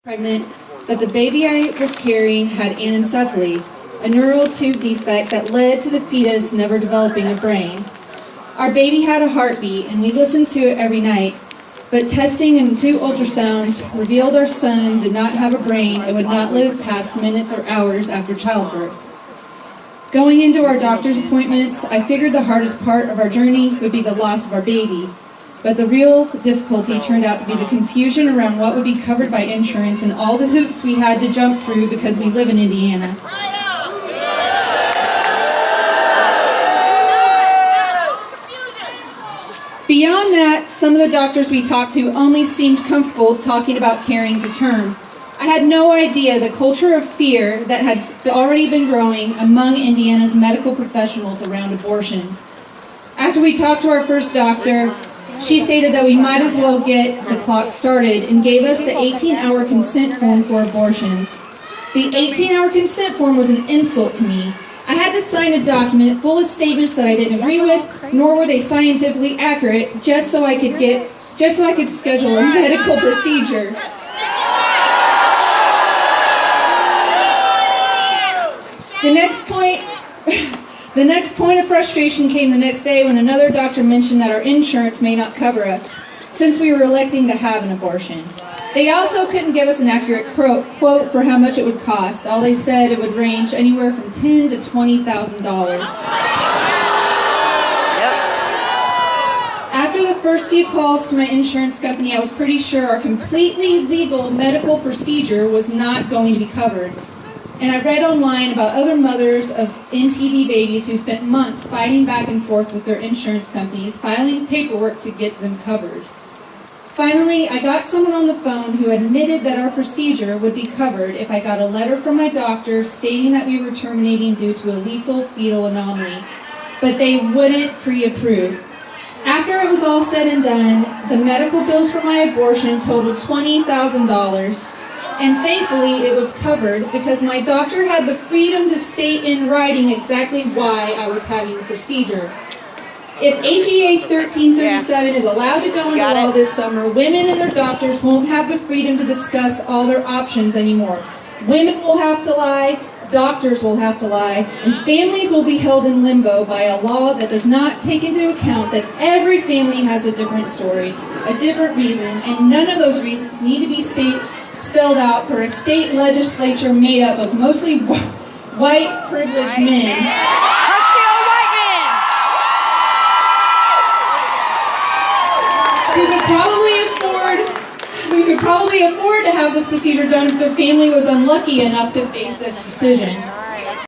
Pregnant, that the baby I was carrying had anencephaly, a neural tube defect that led to the fetus never developing a brain. Our baby had a heartbeat, and we listened to it every night, but testing and 2 ultrasounds revealed our son did not have a brain and would not live past minutes or hours after childbirth. Going into our doctor's appointments, I figured the hardest part of our journey would be the loss of our baby. But the real difficulty turned out to be the confusion around what would be covered by insurance and all the hoops we had to jump through because we live in Indiana. Beyond that, some of the doctors we talked to only seemed comfortable talking about carrying to term. I had no idea the culture of fear that had already been growing among Indiana's medical professionals around abortions. After we talked to our first doctor, she stated that we might as well get the clock started and gave us the 18-hour consent form for abortions. The 18-hour consent form was an insult to me. I had to sign a document full of statements that I didn't agree with, nor were they scientifically accurate, just so I could schedule a medical procedure. The next point of frustration came the next day when another doctor mentioned that our insurance may not cover us, since we were electing to have an abortion. They also couldn't give us an accurate quote for how much it would cost. All they said it would range anywhere from $10,000 to $20,000. After the first few calls to my insurance company, I was pretty sure our completely legal medical procedure was not going to be covered. And I read online about other mothers of NTD babies who spent months fighting back and forth with their insurance companies, filing paperwork to get them covered. Finally, I got someone on the phone who admitted that our procedure would be covered if I got a letter from my doctor stating that we were terminating due to a lethal fetal anomaly, but they wouldn't pre-approve. After it was all said and done, the medical bills for my abortion totaled $20,000. And thankfully it was covered because my doctor had the freedom to state in writing exactly why I was having the procedure. If HEA 1337 is allowed to go into law this summer, women and their doctors won't have the freedom to discuss all their options anymore. Women will have to lie, doctors will have to lie, and families will be held in limbo by a law that does not take into account that every family has a different story, a different reason, and none of those reasons need to be spelled out for a state legislature made up of mostly white privileged men. Trust the old white man! Who could probably afford to have this procedure done if their family was unlucky enough to face this decision.